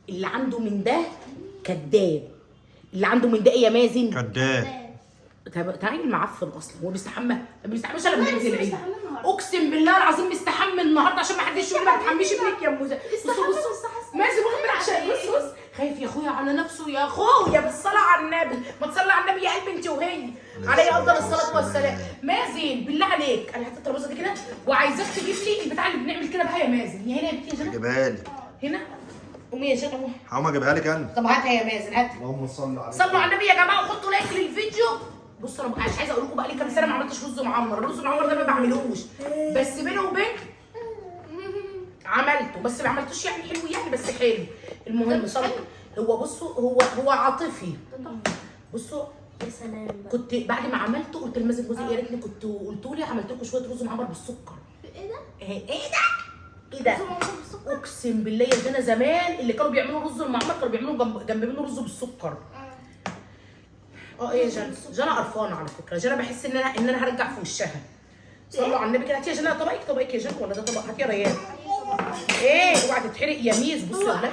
اللي عنده من ده كداب. اللي عنده من ده ايه يا مازن؟ كداب. تعالي المعفن اصلا هو بيستحمى، ما بيستحماش الا لما ينزل العيد. اقسم بالله العظيم مستحمى النهارده عشان ما حدش يقول ما تحميش ابنك يا موزه. بص مازن واخد عشان بص خايف يا اخويا على نفسه يا اخويا بالصلاه على النبي، ما تصلي على النبي يا قلب انت وهي عليه افضل الصلاه والسلام. مازن بالله عليك انا هحط الترابيزه دي كده وعايزاك تجيب لي البتاع اللي بنعمل كده بها يا مازن. هنا يا بنتي يا جنى جيبها لي. هنا قومي يا جنى اهو. هقوم اجيبها لك انا. طب هاتها يا مازن هاتها. اللهم صل على صلوا على النبي يا جماعه وحطوا لايك للفيديو. بصوا انا مش عايزه اقول لكم بقى لي كام سنه ما عملتش رز معمر، الرز المعمر ده ما بعملوش بس بيني وبين عملته بس ما عملتوش يعني حلو يعني بس حلو. المهم صلوا هو بصوا هو عاطفي. بصوا يا سلام كنت بعد ما عملته قلت لمازن جوزي يا ريتني كنت قلتوا لي عملت لكم شويه رز معمر بالسكر. ايه ده؟ ايه ده؟ اقسم بالله يا جنى زمان اللي كانوا بيعملوا رز المعمر كانوا بيعملوا جنب منه رز بالسكر. ايه يا جنى قرفانه على فكره. جنى بحس ان انا هرجع في وشها. صلوا على النبي كده. هاتي يا جنى طبقك يا جنى ولا ده طبق؟ هاتي يا ريان. ايه اوعى تتحرق يا ميس. بصوا يا ولاد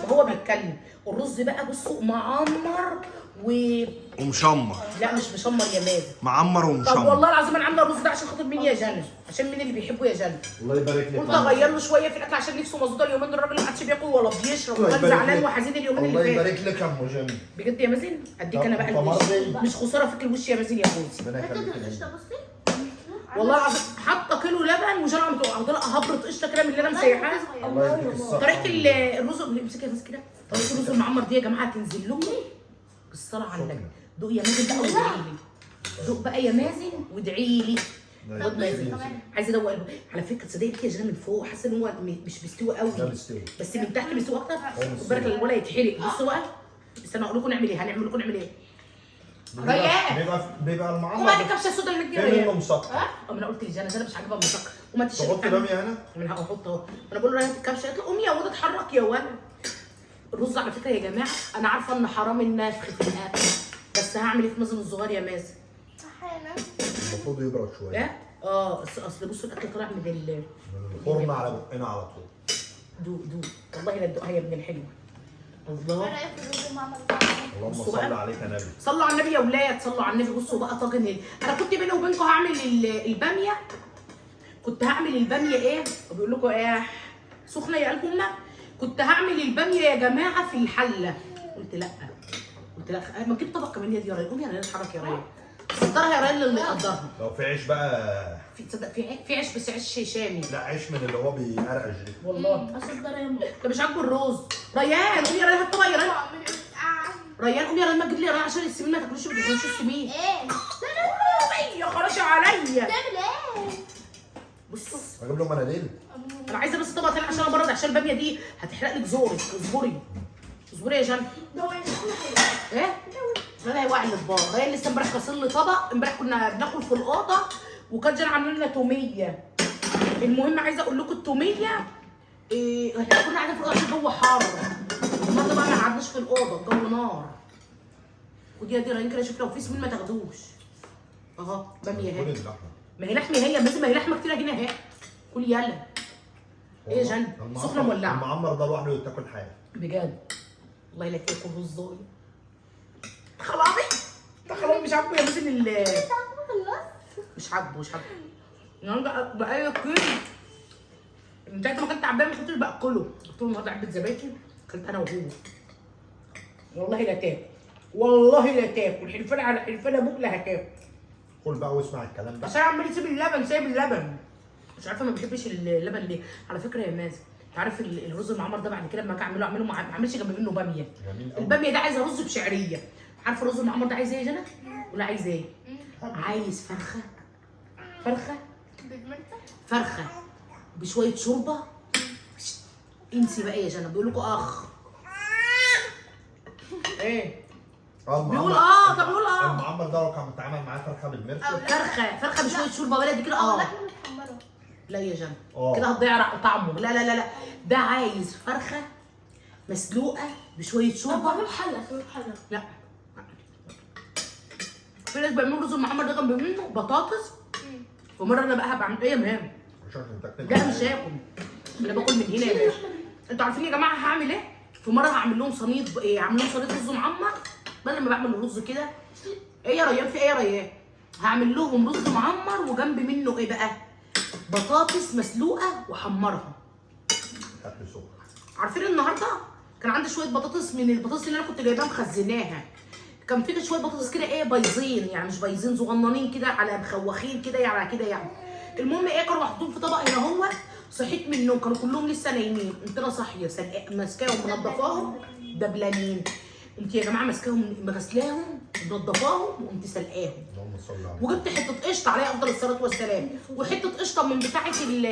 هو بيتكلم. الرز بقى بصوا معمر ومشمر. لا مش مشمر يا مازن، معمر ومشمر. طب والله العظيم انا عامله الرز ده عشان خاطر مين يا جنى؟ عشان مين اللي بيحبه يا جنى؟ الله يبارك لك. قلت اغير له شويه في الاكل عشان نفسه مظبوطه اليومين دول. الراجل ما عادش بياكل ولا بيشرب وكان زعلان وحزين اليومين اللي فاتوا. الله يبارك لك يا ام جميل. بجد يا مازن اديك انا بقى الوش. مش خساره فيك الوش يا مازن يا فوزي. ربنا يخليك. والله العظيم حاطه كيلو لبن وجرعه عامله هبره قشطه كده من اللي انا مسيحاها. الله يديك الصحه. طريقه الرز امسكي بس كده. طريقه الرز المعمر دي يا جماعه هتنزل لكم بالصلاه على النبي. دوق يا مازن بقى وادعي لي. دوق بقى يا مازن وادعي لي. خد مازن عايزه ادوق قلبه. على فكره تصدقي يا جنى من فوق حاسه ان هو مش مستوي قوي بس من تحت مستوي اكتر. خد بالك الولا يتحرق. بصوا بقى استنى اقول لكم نعمل ايه. هنعمل لكم نعمل ايه؟ ريان بيبقى المعمر. وبعد الكبشه السودا اللي في منه مسكر. انا قلت لجنى مش عاجبها المسكر وما تشرب. تحط باميه هنا؟ انا هحط اهو. انا بقول له ريان الكبشه قالت له قومي يا ولد اتحرك يا ولد. الرز على فكره يا جماعه انا عارفه ان حرام النفخ في الاكل بس هعمل ايه في مازن الصغير يا مازن؟ المفروض يبرد شويه. ايه؟ اصل بصوا الاكل طالع من الفرن على بقنا على طول. دوق والله لا تدوقها يا ابن الحلوه. الله اللهم صل عليك يا نبي. صلوا على النبي يا ولاد صلوا على النبي. بصوا بقى طاجن انا كنت بيني وبينكم هعمل الباميه. كنت هعمل الباميه ايه؟ وبيقول لكم ايه؟ سخنه يا قلب امنا. كنت هعمل الباميه يا جماعه في الحله. قلت لا ما تجيب طبق كمان يا ريان. قومي يا ريان اتحرك يا ريان. قدرها يا ريان اللي يقدرها. لو في عيش بقى تصدق في عيش بس عيش شامي. لا عيش من اللي هو بيقرقش ده والله ده مش عاجبه الرز. ريان قومي يا ريان هات طبق يا ريان. ريان قومي يا ريان ما تجيب لي يا ريان عشان السمين ما تاكلوش السمين. ايه؟ يا خراشي عليا. بتعمل ايه؟ بص اجيب له مناديل. انا عايزه بس طبق تاني عشان انا برد عشان الباميه دي هتحرق لك زورك. اصبري يا جنى. ايه؟ لا هيوقع الاطباق. ريان لسه امبارح غسل لي طبق. امبارح كنا بناكل في الاوضه وكانت جنى عامله لنا توميه. المهم عايزه اقول لكم التوميه احنا كنا قاعدين في الاوضه عشان الجو حار. النهارده بقى ما قعدناش في الاوضه الجو نار. ودي يا ريان كده شوف لو في سمين ما تاخدوش. اهو باميه اهي. ما هي لحمه هي بس ما هي لحمه كتير هنا اهي. كل يلا. ايه يا جنى؟ سخنه مولعه. المعمر ده لوحده يتاكل حاجه. بجد والله لا تاكل رزايه. خلاص مش عاجبه يا مازن مش عاجبه النهارده بقى كده. من ساعه ما كنت تعبان ما كنتش باكله. قلت له النهارده علبه زبادي كلت انا وهو. والله لا تاكل حلفان على حلفان ابوك لا هتاكل. كل بقى واسمع الكلام ده. بس انا عمال سايب اللبن مش عارفه ما بحبش اللبن ليه. على فكره يا مازن انت عارف الرز المعمر ده بعد كده لما اجي اعمله ما اعملش جنب منه باميه. الباميه ده عايزه رز بشعريه. عارفه الرز المعمر ده عايز ايه يا جنى؟ ولا عايز ايه؟ عايز فرخه بشويه شوربه. انسي بقى يا جنى. بيقول لكم اخ ايه؟ بيقول طب بيقول المعمر ده لو كان متعامل معاه فرخه بالمرفق. فرخه بشويه شوربه بلدي كده لا يا جنى كده هتضيع طعمه. لا ده عايز فرخه مسلوقه بشويه شوربه. كباب حله لا في ناس بيعملوا رز المعمر ده جنب منه بطاطس فمره انا بقى بعمل ايه يا مام؟ عشان تاكل. لا مش هاكل، انا باكل من هنا يا باشا. انتوا عارفين يا جماعه هعمل ايه؟ في مره هعمل لهم صينيه هعمل لهم صينيه رز معمر. بدل ما بعمل الرز كده، ايه يا ريان؟ في ايه يا ريان؟ هعمل لهم رز معمر وجنب منه ايه بقى؟ بطاطس مسلوقه وحمرها. اكل سكر. عارفين النهارده كان عندي شويه بطاطس من البطاطس اللي انا كنت جايباها مخزناها. كان في شويه بطاطس كده ايه بايظين، يعني مش بايظين، صغننين كده على مخوخين كده يعني كده يعني. المهم ايه، كانوا محطوطين في طبق هنا هو. صحيت من النوم كانوا كلهم لسه نايمين، قمت انا صاحيه ماسكاهم منضفاهم دبلانين. قمت يا جماعه ماسكاهم مغسلاهم منضفاهم وقمت سلقاهم. اللهم صل على وجبت حته قشطه عليها افضل الصلاه والسلام، وحته قشطه من بتاعه من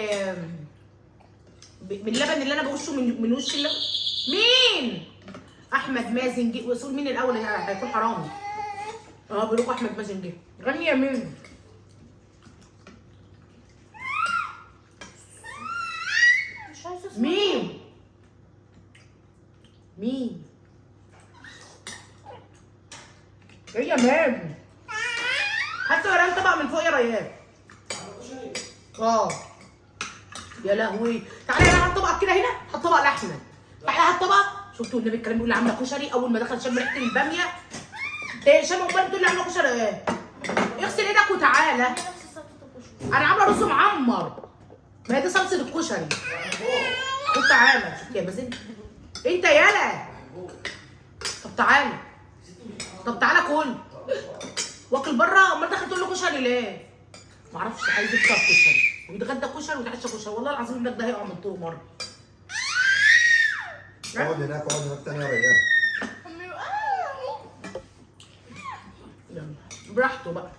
اللبن اللي انا بوشه من وش اللبن. مين؟ احمد مازن جه. وصول مين الاول هيكون حرامي؟ بيقول لكم احمد مازن جه. غني يا مين؟ مش عايزه اسمع. مين؟ مين؟ ايه يا مان؟ هات يا ريان طبق من فوق يا ريان. يا لهوي. تعالى يا هات طبقك كده هنا، هات طبق لاحمد. تعالى هات طبق. شفتوا النبي الكلام بيقول لي عامله كشري، اول ما دخل شم ريحه الباميه. شم امال بتقول لي عامله كشري ايه؟ اغسل ايدك وتعالى. نفس صوت الكشري. انا عامله رز معمر. ما هي دي صلصه الكشري. خد تعالى. شفت يا مازن؟ انت يالا. طب تعالى. طب تعالى كل. واكل بره، امال داخل تقول له كشري ليه؟ معرفش، عايز يفطر كشري ويتغدى كشري ويتعشى كشري. والله العظيم ابنك ده هيقع من طوله مره. اقعد هناك اقعد هناك تاني يا ريان. يلا براحته بقى.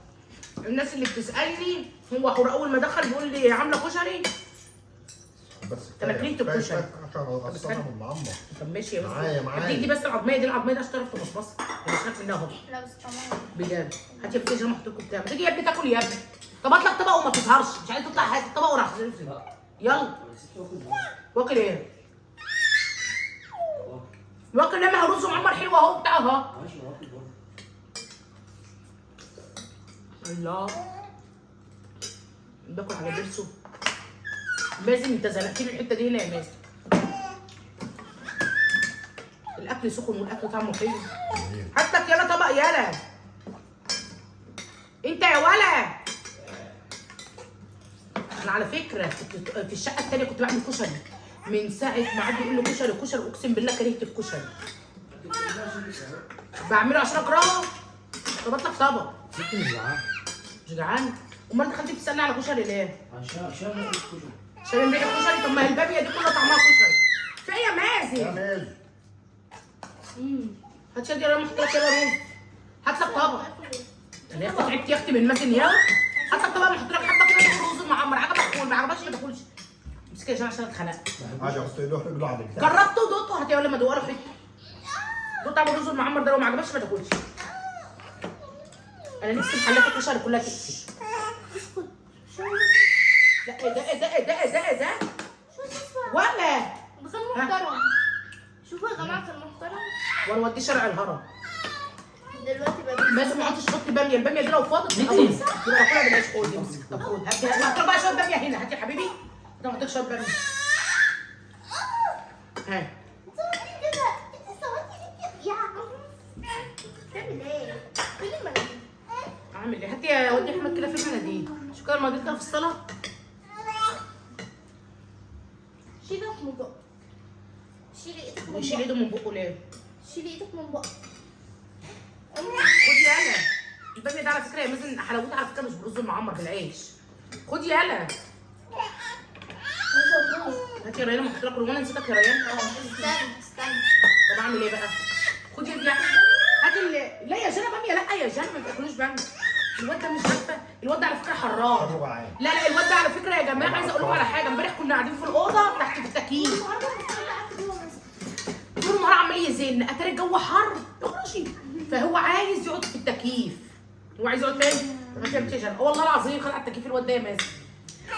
الناس اللي بتسالني هو حر اول ما دخل بيقول لي عامله كشري. بس أنا كرهت الكشري. عشان اقصرها من معمر. طب ماشي يا معايا. هديك دي بس العظميه دي عشان تعرف تمصمصها. انا مش عارف منها اهو. لا بس طبعا. بجد. هات يا بنتي محط لكم بتاع. تيجي يا ابني تاكل يا ابني. طب هات لك طبق وما تسهرش. مش عايز تطلع هات الطبق وراح تقفل. يلا. واكل ايه؟ واكل لما رز معمر حلو اهو بتاع اهو. الله. باكل على ضرسه. مازن انت زنقت لي الحته دي هنا يا مازن. الاكل سخن والاكل طعمه حلو. هات لك يلا طبق يلا. انت يا ولا. انا على فكره كنت في الشقه الثانيه كنت بعمل كشري. من ساعه ما عاد يقول له كشري كشري اقسم بالله كرهت الكشري. بعمله عشان اكرهه. طب هات لك طبق. ست مش جعان. مش جعان؟ امال دخلتي بتسالني على كشري ليه؟ عشان ريحة الكشري. عشان ريحه كشري. طب ما هي الباميه دي كلها طعمها كشري. في ايه يا يا مازن؟ مازن. هات شادي يا محط لك يلا رز. هات لك طبق. انا يا اختي تعبت يا اختي من مازن يلا. هات لك طبق محط لك حبه كده تاكل رز معمر. عجبك كل، ما عجبكش ما تاكلش. امسكي يا عشان اتخنقت. عادي احط رجله على البتاع. جربته ودقته. هات يا ولا ما دوقه حته. دوق طعم الرز المعمر ده، لو ما عجبكش ما تاكلش. انا نفسي محلات الكشري كلها تقفل. لا ايه ده ايه ده ايه ده ايه ده ايه ده؟ شو اسمه؟ ولا ده كان محترم. شوفوا يا جماعه كان محترم. وانا اوديه شارع الهرم. دلوقتي بقى لازم ما احطش حط باميه. الباميه دي لو فاضت يبقى باكلها بالعيش. خد امسك. طب خد هات لك بقى شويه باميه هنا. هات يا حبيبي. انت ما حطيتش شويه باميه. ها سويتي كده. انت سويتي كده. يا بتعمل ايه؟ فين المناديل؟ اعمل ايه؟ هات يا ودي احمد كده في المناديل. شو كان المناديل كده في الصاله؟ شيل ايدك من بقك. شيلي ايدك من ويشيل بقك. ايده من بقه ليه؟ شيلي ايدك من بقك. خد يالا. الباميه ده على فكره يا مازن حلاوتها على فكره مش برز المعمر بالعيش. خد يالا. هات يا ريان احط لك رمان. نسيتك يا ريان. استنى. طب اعمل ايه بقى؟ خد يدي هات لا يا جنى باميه. لا يا جنى ما تاكلوش باميه. الواد ده مش عارفه. الواد ده على فكره حرام. لا الواد ده على فكره يا جماعه عايزه اقول لكم على حاجه. امبارح كنا قاعدين في الاوضه تحت في التكييف. طول النهار عمال يزن. اتاري الجو حر اخرجي. فهو عايز يقعد في التكييف. هو عايز يقعد فين؟ ما فهمتش انا. والله العظيم خلع التكييف الواد ده يا مازن.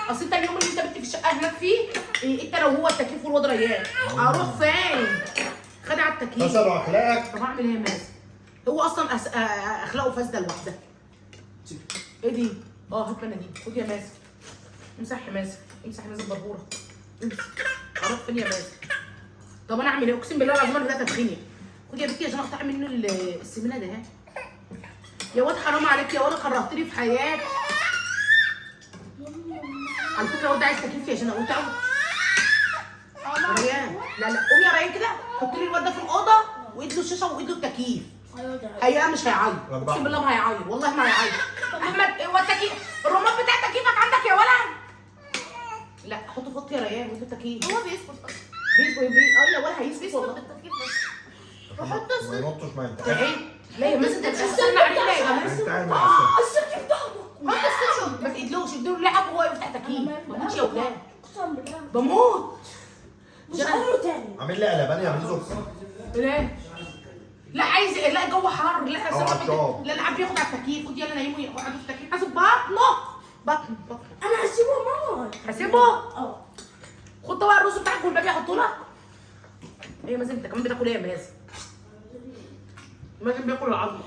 اصل انت اليوم اللي انت بنت في الشقه هناك فيه انت لو هو التكييف والواد ريان اروح فين؟ خدع التكييف. كسروا اخلاقك. طب اعمل ايه يا مازن؟ هو اصلا اخلاقه فاسده لوحدها. ايه دي؟ اه هات مناديل، خد يا مازن. امسح يا مازن، امسح يا مازن بربوره. امسح. اروح فين يا مازن؟ طب انا اعمل ايه؟ اقسم بالله العظيم انا بدات اتخنق. خد يا بنتي عشان اقطع منه السمنه ده. يا واد حرام عليك يا واد، كرهتني في حياتي. على فكره الواد ده عايز تكييف عشان اقول تعالوا. ريان لا قومي يا ريان كده، حط لي الواد ده في الاوضه وايد له الشاشه وايد له التكييف. هي مش هيعيط، اقسم بالله ما هيعيط، والله ما هيعيط. احمد هو التكييف الريموت بتاع تكييفك عندك يا ولد؟ لا حطه في اوضتي يا ريان وانت التكييف. هو بيسكت اصلا. بيسكت يا ولا هيسكت والله. التفكير بس. ما ينطش ما ينتهيش. ايه؟ لا يا مازن انت مش هتستنى عليه لا يا جماعه. انتهي مع السلامة. السكر بتاخده. حط السيشن ما تقيدلوش، اديله لعب وهو يفتح تكييف. بموت يا ولاد اقسم بالله بموت. مش عمره تاني. عامل لي قلبان يا زوز. ليه؟ لا عايز لا الجو حر، لا أو عطشان. لا العب ياخد على التكييف، خد يلا نايمه يقعدوا في التكييف، حاسب بطنه. انا هسيبه ماما. هسيبه؟ اه. خد طبق الرز بتاعك والباقي احطه لك. ايه يا مازن انت كمان بتاكل ايه يا مازن؟ مازن بياكل العظم.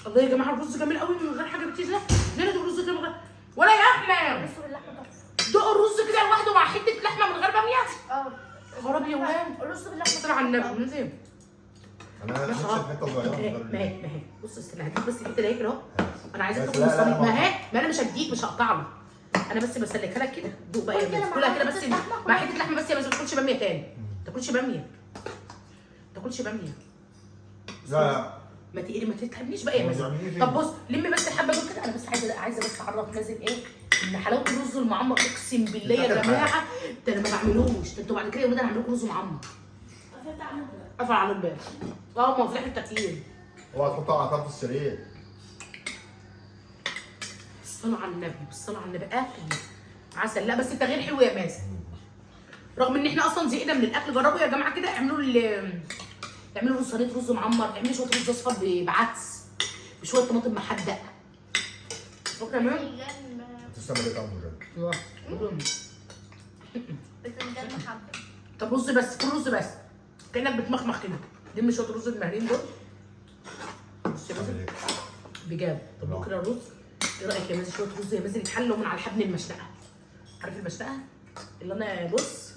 الله يا جماعه الرز جميل قوي من غير حاجه بتيجي. ليه ده الرز كده من غير ولا يا احمد؟ بصوا اللحمه تحفه. دق الرز كده لوحده مع حته لحمه من غير باميه. اه. خرابي يا ولاد. الرز باللحمه صل على النبي مازن. انا نفسي في حته صغيره ما من غير هي بص استنى هديك بس الحته دي كده اهو. انا عايزاك بس تاكل لا، لا، الصينيه. ما ما انا مش هديك، مش هقطع لك. انا بس بسلكها لك كده. دوق بقى يا مازن كلها كده بس مع حته لحمه بس يا مازن. ما تاكلش باميه تاني. ما تاكلش باميه. ما تاكلش باميه. لا ما تتعبنيش بقى يا مازن. طب بص لمي بس الحبه دول كده. انا بس عايزه بس اعرف مازن ايه ان حلاوه الرز المعمر. اقسم بالله يا جماعه ده انا ما بعملوش. ده انتوا بعد كده يا ولاد انا هعمل لكم رز معمر. قفل على الباب. ما هو في التكييف. اوعى تحطها على طرف السرير. بالصلاة على النبي بالصلاة على النبي. اكل عسل. لا بس التغيير حلو يا مازن. رغم ان احنا اصلا زهقنا من الاكل. جربوا يا جماعه كده اعملوا صينيه رز معمر، اعملوا شويه رز اصفر بعدس بشويه طماطم محدق. فاكره مين؟ تستمر ايه طعمه جد. بتنجان محبه. طب رز بس، كل رز بس كانك بتمخمخ كده. لم شويه رز المهرين دول. بص يا مازن بجد. طب لو كده الرز ايه رايك يا مازن؟ شويه رز يا مازن يتحلوا من على الحبن المشنقه. عارف المشنقه اللي انا بص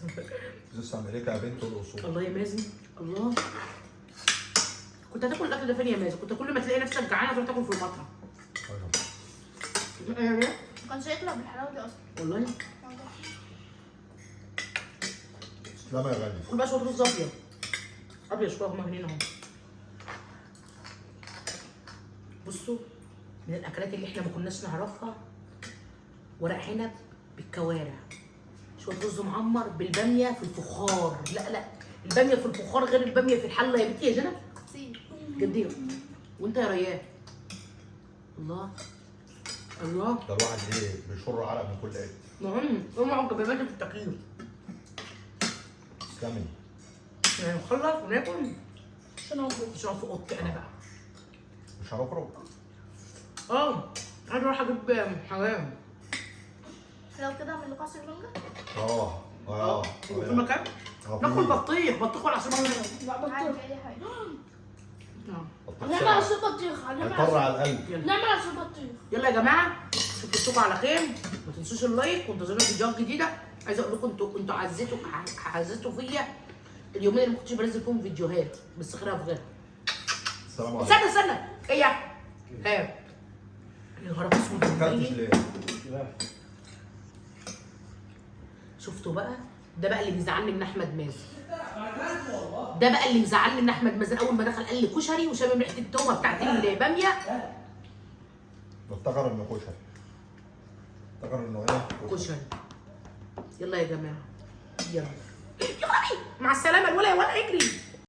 لسه امريكا يا بنت الاصول. الله يا مازن الله. كنت هتاكل الاكل ده فين يا مازن؟ كنت كل ما تلاقي نفسك جعانه تروح تاكل في المطعم. ما كانش يطلع بالحلاوه دي اصلا. والله لا ما يا غالي. كل بقى شويه رز ابيض. ابيض شويه هما هنا اهو. بصوا من الاكلات اللي احنا ما كناش نعرفها ورق عنب بالكوارع. شويه رز معمر بالباميه في الفخار. لا الباميه في الفخار غير الباميه في الحله يا بنتي يا جنى. جديه. وانت يا ريان الله ده الواحد ايه بيشر عرق من كل ايه. اوعوا كبابات في التكييف. تسلمي. يعني نخلص وناكل عشان اقعد في اوضتي انا بقى. مش هنخرج. عايز اروح اجيب حمام. لو كده اعمل لكم عصير مانجا. في مكان ناكل بطيخ ولا عصير مانجا. عادي اي حاجه. نعمل عصير بطيخ. هيطر على القلب. نعمل عصير بطيخ. يلا يا جماعه اشوفكم على خير. ما تنسوش اللايك وانتظرونا فيديوهات جديده. عايزه اقول لكم انتوا عزيتوا فيا اليومين اللي ما كنتش بنزل فيهم فيديوهات بس غيرها في غيرها. السلام عليكم. استنى ايه يا نهار اسود. ما اكلتش ليه؟ شفتوا بقى؟ ده بقى اللي بيزعلني من احمد مازن. ده بقى اللي مزعلني من احمد مازن. اول ما دخل قال لي كشري وشامم ريحه التومه بتاعت الباميه. افتكر انه كشري. افتكر انه ايه؟ كشري. يلا يا جماعه يلا مع السلامه. الولا يا ولا اجري.